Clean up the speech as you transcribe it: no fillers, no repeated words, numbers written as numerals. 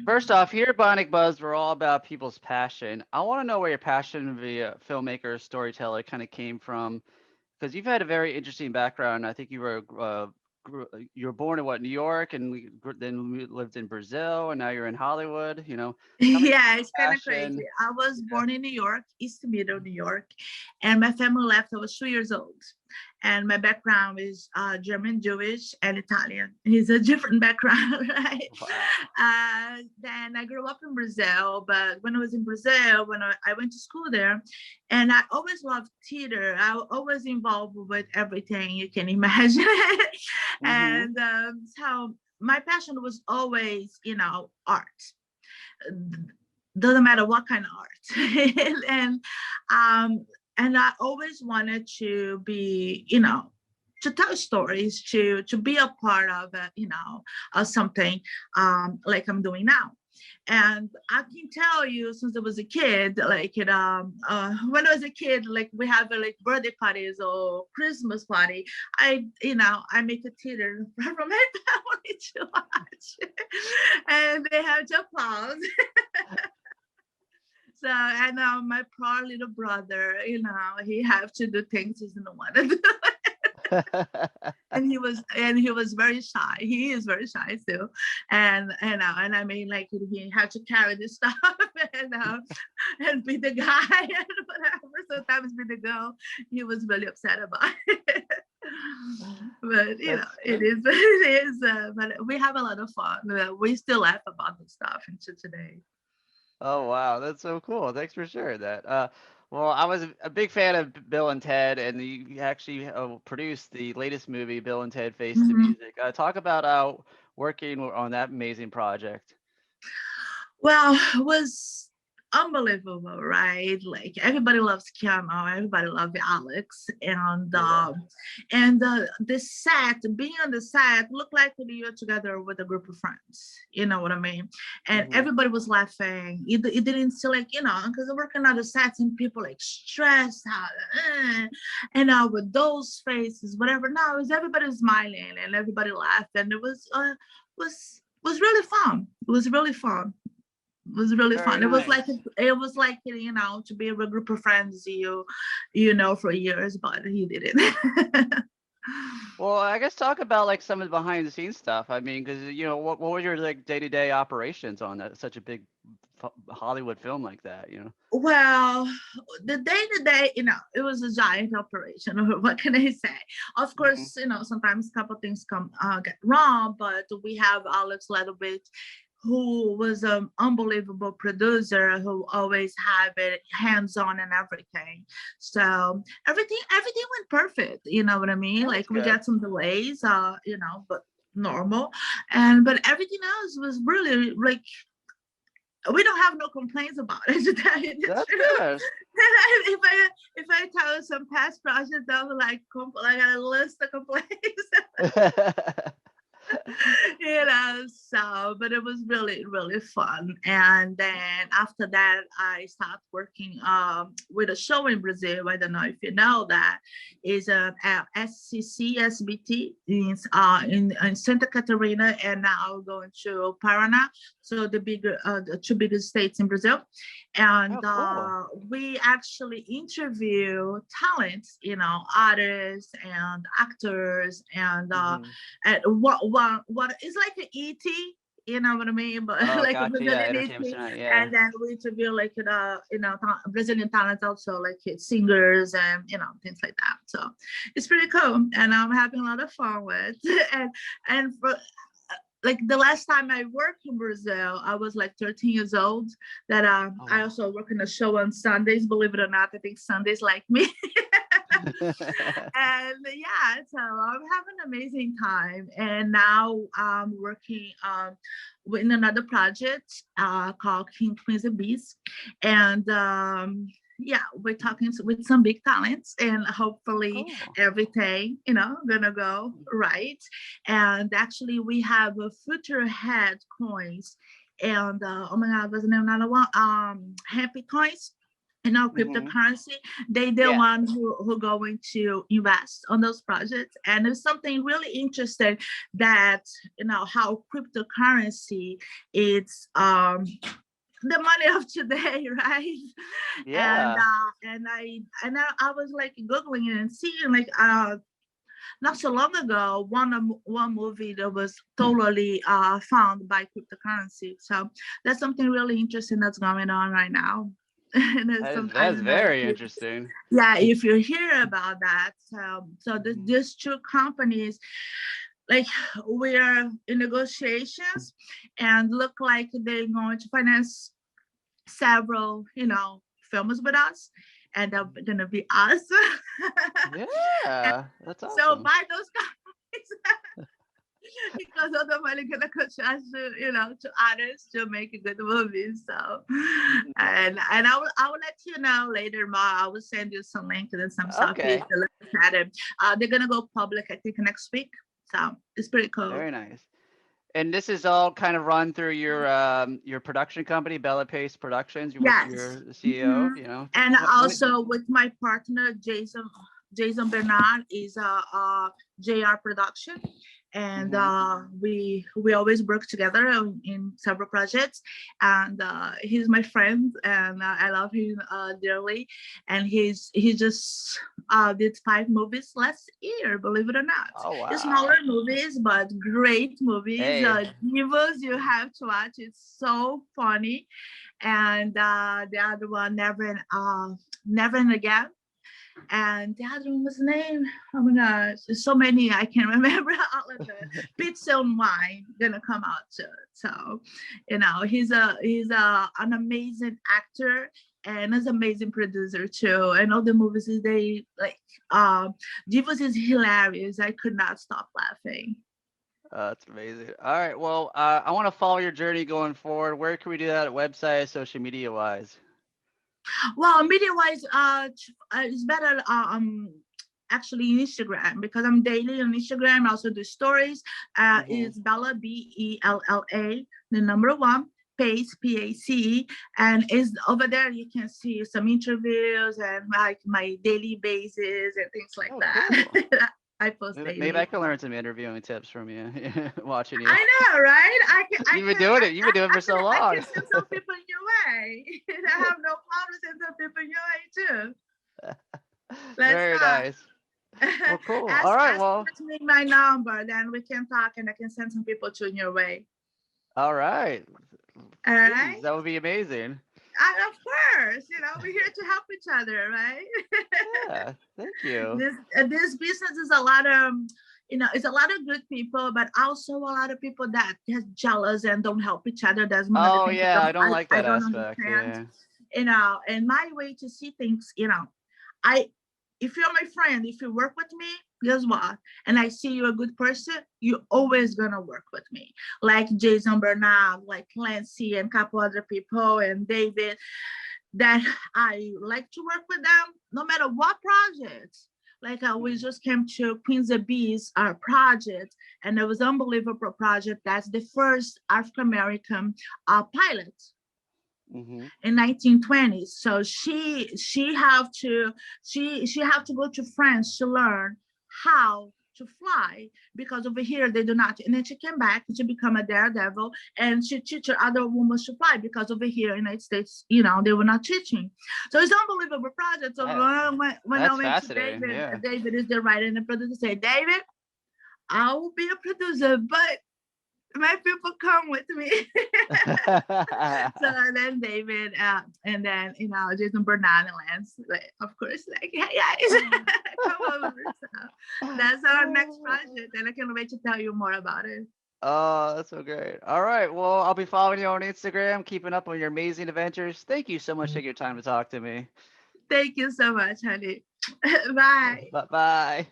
First off, here at Bionic Buzz, we're all about people's passion. I want to know where your passion to be a filmmaker, storyteller kind of came from, because you've had a very interesting background. I think you were born in what, New York, and then we lived in Brazil, and now you're in Hollywood. Tell me Yeah, it's about kind your of crazy. passion. I was Yeah. born in New York, East Middle New York, and my family left. I was 2 years old, and my background is German, Jewish, and Italian. It's a different background, right? Wow. Then I grew up in Brazil, but when I was in Brazil, when I went to school there, and I always loved theater. I was always involved with everything you can imagine, Mm-hmm. and so my passion was always, art, doesn't matter what kind of art. and um and I always wanted to be, to tell stories, to be a part of it, of something like I'm doing now. And I can tell you, since I was a kid, when I was a kid, like we have like birthday parties or Christmas party, I make a theater for my family to watch, and they have to applause. So and my poor little brother, he have to do things he didn't want to do. And he was very shy. He is very shy still, and I mean, like he had to carry this stuff and be the guy and whatever. Sometimes be the girl. He was really upset about it. But it That's is what it is. But we have a lot of fun. We still laugh about the stuff until today. Oh wow, that's so cool. Thanks for sharing that. Well, I was a big fan of Bill and Ted, and you actually produced the latest movie, Bill and Ted Face the Mhm. Music. Talk about working on that amazing project. Well, it was unbelievable, right? Like everybody loves Keanu, everybody loves Alex, Yeah. and the set, being on the set, looked like you're together with a group of friends. You know what I mean? And Hmm. everybody was laughing. It didn't feel like, because I'm working on the sets and people like stressed out, and with those faces, whatever. No, it was everybody was smiling and everybody laughed, and it was really fun. It was really fun. Was really Very fun. nice. It was like, to be with a group of friends for years, but he didn't. Well, I guess talk about like some of the behind the scenes stuff. I mean, because what were your like day-to-day operations on that such a big Hollywood film like that? Well, the day to day, it was a giant operation. What can I say? Of Hmm. course, sometimes a couple things come get wrong, but we have Alex little bit, who was an unbelievable producer who always have it hands on and everything. So everything went perfect. You know what I mean? That's Like we good. got some delays, but normal, and but everything else was really like we don't have no complaints about it, to tell you the That's truth. good. If I tell you some past projects, I was like, I got a list of complaints. So but it was really really fun. And then after that I started working with a show in Brazil. I don't know if you know that is SCCSBT in Santa Catarina, and now going to Paraná, so the two biggest states in Brazil. And Oh, cool. we actually interview talents, artists and actors, Hmm. and what is like an ET, you know what I mean? But Oh, like a gotcha. Yeah, Brazilian Entertainment ET, Tonight. Yeah. and then we interview like Brazilian talents also, like singers and things like that. So it's pretty cool, and I'm having a lot of fun with. And for like the last time I worked in Brazil, I was like 13 years old. That Oh, I wow. also work in a show on Sundays. Believe it or not, I think Sundays like me. And yeah, so I'm having an amazing time. And now I'm working in another project called King Queens and Bees. And yeah, we're talking with some big talents, and hopefully Cool. everything, gonna go right. And actually, we have a future head coins, and oh my God, what's the name? Another one, happy coins. Hmm. cryptocurrency. They're Yeah. one who going to invest on those projects. And it's something really interesting that how cryptocurrency it's the money of today, right? And Yeah. I was like googling it and seeing like not so long ago one movie that was totally found by cryptocurrency. So that's something really interesting that's going on right now. And there's some, I That's don't know if very you, interesting. yeah, if you hear about that. Mhm. These two companies, like, we're in negotiations and look like they're going to finance several, films with us, and they're gonna be us. And Yeah, that's so awesome. buy those companies because of the money gonna go to others to make a good movie. So, Mhm. and I will let you know later, Ma. I will send you some link and some stuff for you Okay, to look at it. They're gonna go public, I think, next week. So it's pretty cool. very nice. And this is all kind of run through your production company, Bella Pace Productions, which Yes. you're the CEO Hmm. of, you know. And How many? also with my partner Jason Bernard is a JR production, and Hmm. we always work together in several projects. And he's my friend, and I love him dearly. And he just did 5 movies last year, believe it or not. Oh Smaller wow. movies, but great movies. Hey, Divas, you have to watch. It's so funny. And the other one, Never and Again. And the other one was the name. Oh my gosh, there's so many I can't remember all of them. Pizza and Wine gonna come out soon. So, he's an amazing actor and an amazing producer too. And all the movies they like. Divas is hilarious. I could not stop laughing. that's amazing. All right, well, I want to follow your journey going forward. Where can we do that? Website, social media wise? Well, media wise, it's better actually Instagram, because I'm daily on Instagram. I also do stories. Hmm. It's Bella, Bella, the number one. Pace, Pace, and is over there. You can see some interviews and like my daily basis and things like Oh, cool. that. I post Maybe I daily. can learn some interviewing tips from you, watching you. I know, right? You've been doing it. You've been doing it for so Actually, I long. can send some people your way. I have no problem sending some people your way too. Let's Very talk. nice. Well, cool. All right. Ask Well, me to make my number, then we can talk and I can send some people to your way. all right. All Please, right? that would be amazing. Of course, we're here to help each other, right? Yeah. Thank you. This business is a lot of, it's a lot of good people, but also a lot of people that get jealous and don't help each other. That's one of the Oh things yeah, that I don't like I that don't aspect. understand. Yeah. And my way to see things, I if you're my friend, if you work with me, guess what? And I see you're a good person, you're always gonna work with me. Like Jason Bernard, like Clancy, and a couple other people, and David, that I like to work with them no matter what projects. Like we Mhm. just came to Queens of Bees, our project, and it was an unbelievable project. That's the first African American pilot Mhm. in 1920s. So she have to go to France to learn how to fly, because over here they do not. And then she came back to become a daredevil, and she teach other women to fly, because over here in the United States, they were not teaching. So it's an unbelievable project. So That, when I that's went to fascinating. David, Yeah. David is the writer and the producer, say, David, I will be a producer, but my people come with me. So then David, and then Jason Bernard and Lance, like, of course, like, hey guys, come over. So that's our next project, and I can't wait to tell you more about it. Oh, that's so great. All right. Well, I'll be following you on Instagram, keeping up on your amazing adventures. Thank you so much for taking your time to talk to me. Thank you so much, honey. Bye. Bye bye.